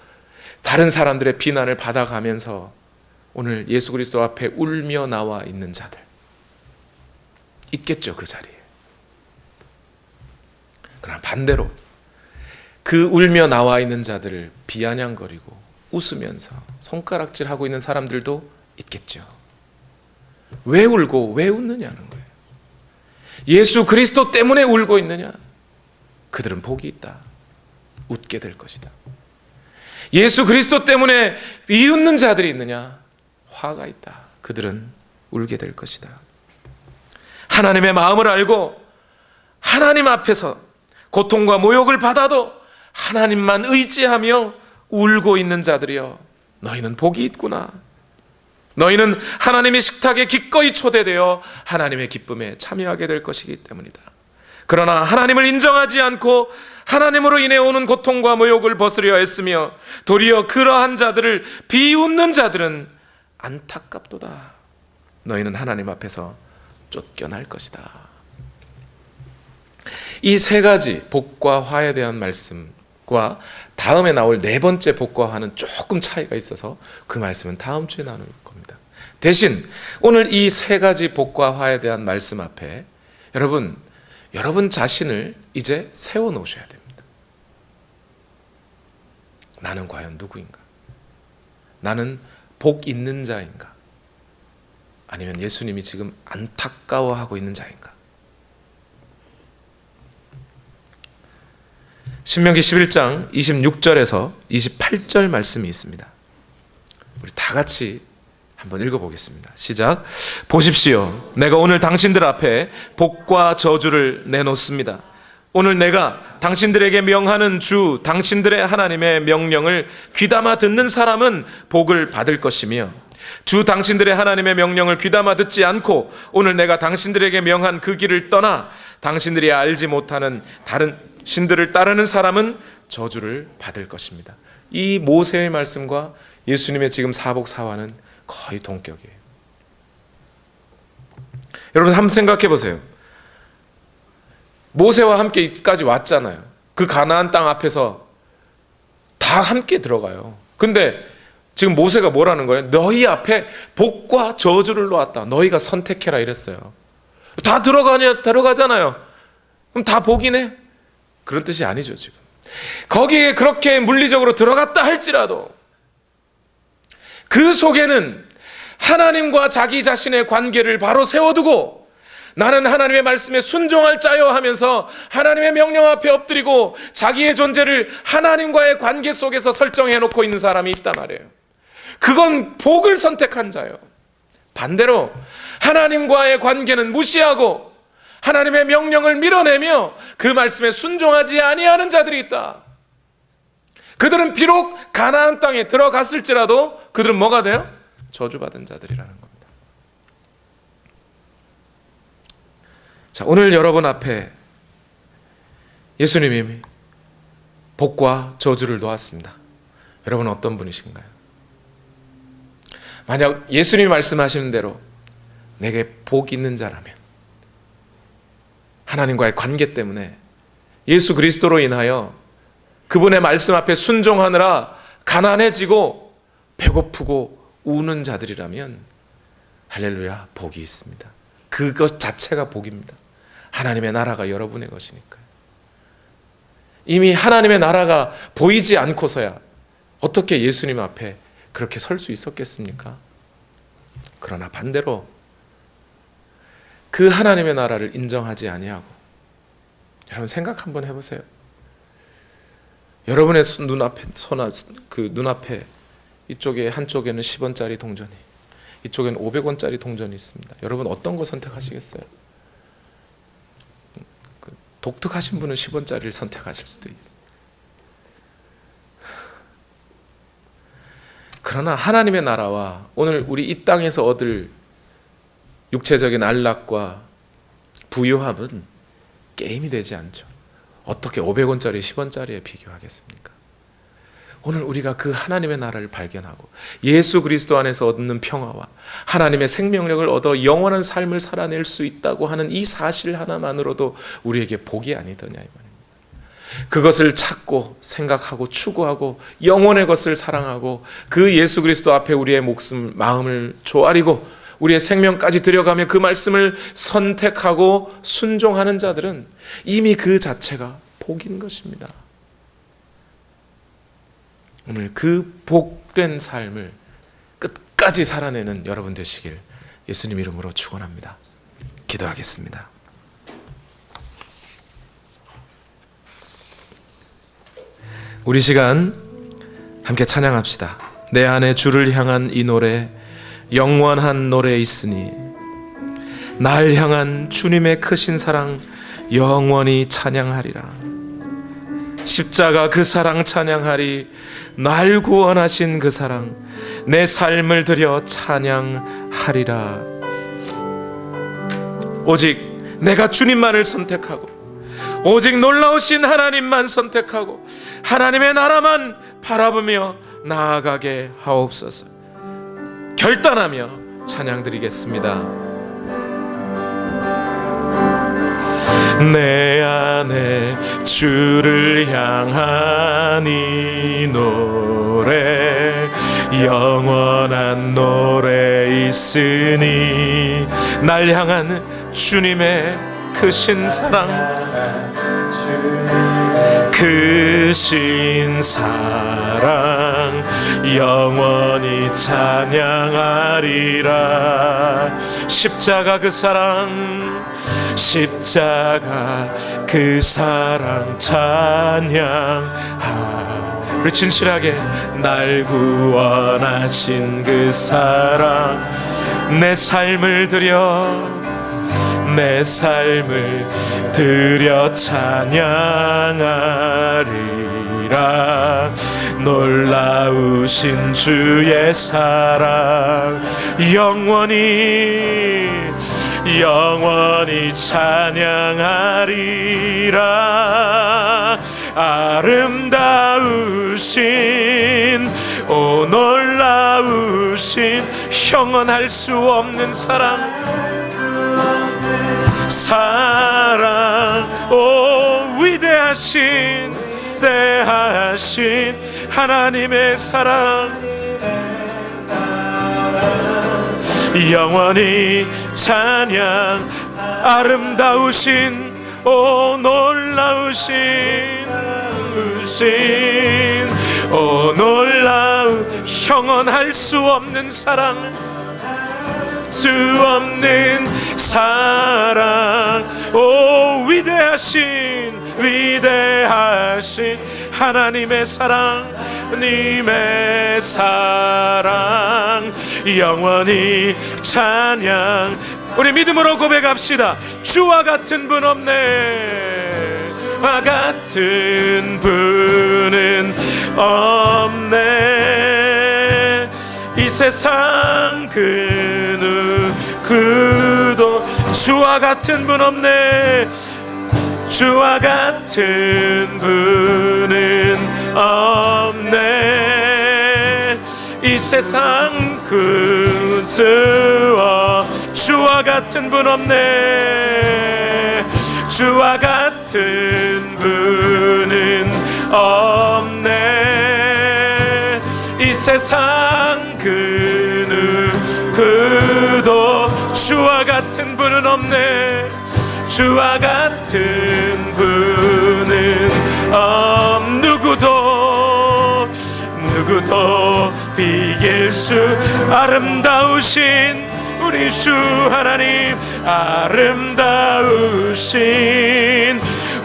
다른 사람들의 비난을 받아가면서 오늘 예수 그리스도 앞에 울며 나와 있는 자들 있겠죠, 그 자리에. 그러나 반대로 그 울며 나와 있는 자들을 비아냥거리고 웃으면서 손가락질하고 있는 사람들도 있겠죠. 왜 울고 왜 웃느냐는 거예요. 예수 그리스도 때문에 울고 있느냐? 그들은 복이 있다. 웃게 될 것이다. 예수 그리스도 때문에 비웃는 자들이 있느냐? 화가 있다. 그들은 울게 될 것이다. 하나님의 마음을 알고 하나님 앞에서 고통과 모욕을 받아도 하나님만 의지하며 울고 있는 자들이여, 너희는 복이 있구나. 너희는 하나님의 식탁에 기꺼이 초대되어 하나님의 기쁨에 참여하게 될 것이기 때문이다. 그러나 하나님을 인정하지 않고 하나님으로 인해 오는 고통과 모욕을 벗으려 애쓰며 도리어 그러한 자들을 비웃는 자들은 안타깝도다. 너희는 하나님 앞에서 쫓겨날 것이다. 이 세 가지 복과 화에 대한 말씀과 다음에 나올 네 번째 복과 화는 조금 차이가 있어서 그 말씀은 다음 주에 나눌 겁니다. 대신 오늘 이 세 가지 복과 화에 대한 말씀 앞에 여러분 자신을 이제 세워놓으셔야 됩니다. 나는 과연 누구인가? 나는 복 있는 자인가? 아니면 예수님이 지금 안타까워하고 있는 자인가? 신명기 11장 26절에서 28절 말씀이 있습니다. 우리 다 같이 한번 읽어보겠습니다. 시작. 보십시오, 내가 오늘 당신들 앞에 복과 저주를 내놓습니다. 오늘 내가 당신들에게 명하는 주 당신들의 하나님의 명령을 귀담아 듣는 사람은 복을 받을 것이며, 주 당신들의 하나님의 명령을 귀담아 듣지 않고 오늘 내가 당신들에게 명한 그 길을 떠나 당신들이 알지 못하는 다른 신들을 따르는 사람은 저주를 받을 것입니다. 이 모세의 말씀과 예수님의 지금 사복사화는 거의 동격이에요. 여러분 한번 생각해 보세요. 모세와 함께 이까지 왔잖아요. 그 가나안 땅 앞에서 다 함께 들어가요. 근데 지금 모세가 뭐라는 거예요? 너희 앞에 복과 저주를 놓았다. 너희가 선택해라 이랬어요. 다 들어가잖아요. 그럼 다 복이네? 그런 뜻이 아니죠, 지금. 거기에 그렇게 물리적으로 들어갔다 할지라도 그 속에는 하나님과 자기 자신의 관계를 바로 세워두고 나는 하나님의 말씀에 순종할 자요 하면서 하나님의 명령 앞에 엎드리고 자기의 존재를 하나님과의 관계 속에서 설정해 놓고 있는 사람이 있단 말이에요. 그건 복을 선택한 자요. 반대로 하나님과의 관계는 무시하고 하나님의 명령을 밀어내며 그 말씀에 순종하지 아니하는 자들이 있다. 그들은 비록 가나안 땅에 들어갔을지라도 그들은 뭐가 돼요? 저주받은 자들이라는 겁니다. 자, 오늘 여러분 앞에 예수님이 복과 저주를 놓았습니다. 여러분 어떤 분이신가요? 만약 예수님이 말씀하시는 대로 내게 복 있는 자라면 하나님과의 관계 때문에 예수 그리스도로 인하여 그분의 말씀 앞에 순종하느라 가난해지고 배고프고 우는 자들이라면 할렐루야, 복이 있습니다. 그것 자체가 복입니다. 하나님의 나라가 여러분의 것이니까요. 이미 하나님의 나라가 보이지 않고서야 어떻게 예수님 앞에 그렇게 설 수 있었겠습니까? 그러나 반대로 그 하나님의 나라를 인정하지 아니하고, 여러분 생각 한번 해보세요. 여러분의 눈앞에 이쪽에 한쪽에는 10원짜리 동전이, 이쪽에는 500원짜리 동전이 있습니다. 여러분 어떤 거 선택하시겠어요? 독특하신 분은 10원짜리를 선택하실 수도 있어요. 그러나 하나님의 나라와 오늘 우리 이 땅에서 얻을 육체적인 안락과 부유함은 게임이 되지 않죠. 어떻게 500원짜리 10원짜리에 비교하겠습니까? 오늘 우리가 그 하나님의 나라를 발견하고 예수 그리스도 안에서 얻는 평화와 하나님의 생명력을 얻어 영원한 삶을 살아낼 수 있다고 하는 이 사실 하나만으로도 우리에게 복이 아니더냐 이 말입니다. 그것을 찾고 생각하고 추구하고 영원의 것을 사랑하고 그 예수 그리스도 앞에 우리의 목숨, 마음을 조아리고 우리의 생명까지 들여가며 그 말씀을 선택하고 순종하는 자들은 이미 그 자체가 복인 것입니다. 오늘 그 복된 삶을 끝까지 살아내는 여러분 되시길 예수님 이름으로 축원합니다. 기도하겠습니다. 우리 시간 함께 찬양합시다. 내 안에 주를 향한 이 노래, 영원한 노래 있으니 날 향한 주님의 크신 사랑 영원히 찬양하리라. 십자가 그 사랑 찬양하리. 날 구원하신 그 사랑 내 삶을 들여 찬양하리라. 오직 내가 주님만을 선택하고 오직 놀라우신 하나님만 선택하고 하나님의 나라만 바라보며 나아가게 하옵소서. 결단하며 찬양드리겠습니다. 내 안에 주를 향한 이 노래, 영원한 노래 있으니 날 향한 주님의 크신 사랑, 크신 사랑 영원히 찬양하리라. 십자가 그 사랑, 십자가 그 사랑 찬양하. 우리 진실하게 날 구원하신 그 사랑 내 삶을 들여 찬양하리라. 놀라우신 주의 사랑 영원히 영원히 찬양하리라. 아름다우신 오 놀라우신 형언할 수 없는 사랑, 사랑 오 위대하신 하나님의 사랑, 영원히 찬양. 아름다우신 오 놀라우신 오 놀라운 형언할 수 없는 사랑, 수 없는 사랑 오 위대하신 하나님의 사랑, 님의 사랑 영원히 찬양. 우리 믿음으로 고백합시다. 주와 같은 분 없네, 주와 같은 분은 없네. 이 세상 그 누구도 주와 같은 분 없네, 주와 같은 분은 없네. 이 세상 그 주와 같은 분 없네, 주와 같은 분은 없네. 이 세상 그 누구도 주와 같은 분은 없네, 주와 같은 분은 누구도 비길 수. 아름다우신 우리 주 하나님, 아름다우신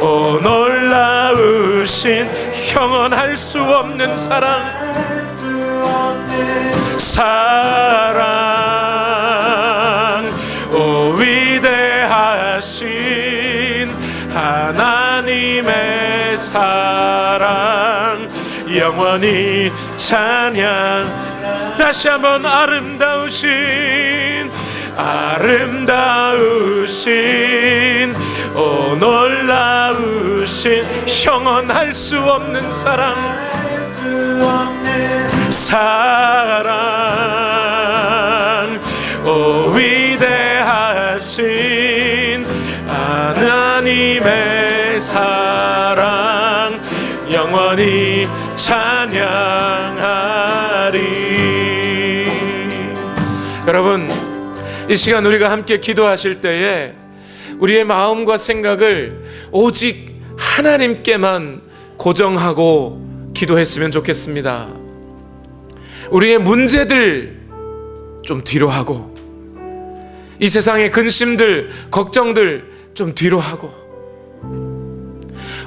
오 놀라우신 형언할 수 없는 사랑, 사랑 오 위대하신 하나님의 사랑 영원히 찬양. 다시 한번 아름다우신 오 놀라우신 형언할 수 없는 사랑, 사랑 오 위대하신 하나님의 사랑 영원히 찬양하리. 여러분, 이 시간 우리가 함께 기도하실 때에 우리의 마음과 생각을 오직 하나님께만 고정하고 기도했으면 좋겠습니다. 우리의 문제들 좀 뒤로 하고, 이 세상의 근심들, 걱정들 좀 뒤로 하고,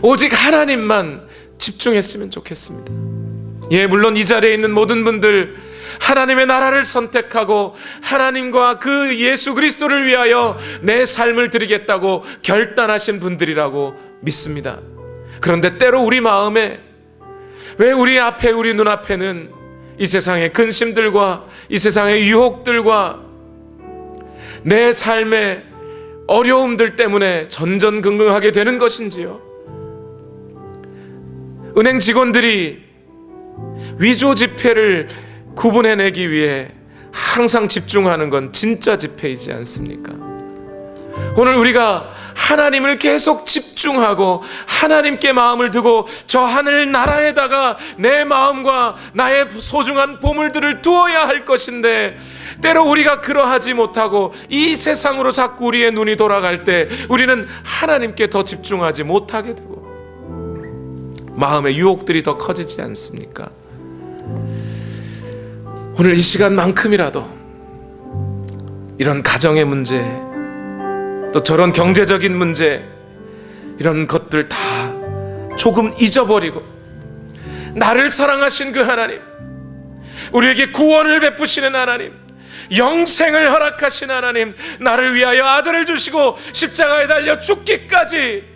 오직 하나님만 집중했으면 좋겠습니다. 예, 물론 이 자리에 있는 모든 분들 하나님의 나라를 선택하고 하나님과 그 예수 그리스도를 위하여 내 삶을 드리겠다고 결단하신 분들이라고 믿습니다. 그런데 때로 우리 마음에, 왜 우리 앞에, 우리 눈앞에는 이 세상의 근심들과 이 세상의 유혹들과 내 삶의 어려움들 때문에 전전긍긍하게 되는 것인지요? 은행 직원들이 위조 지폐를 구분해내기 위해 항상 집중하는 건 진짜 지폐이지 않습니까? 오늘 우리가 하나님을 계속 집중하고 하나님께 마음을 두고 저 하늘 나라에다가 내 마음과 나의 소중한 보물들을 두어야 할 것인데, 때로 우리가 그러하지 못하고 이 세상으로 자꾸 우리의 눈이 돌아갈 때 우리는 하나님께 더 집중하지 못하게 되고 마음의 유혹들이 더 커지지 않습니까? 오늘 이 시간만큼이라도 이런 가정의 문제, 또 저런 경제적인 문제, 이런 것들 다 조금 잊어버리고 나를 사랑하신 그 하나님, 우리에게 구원을 베푸시는 하나님, 영생을 허락하신 하나님, 나를 위하여 아들을 주시고 십자가에 달려 죽기까지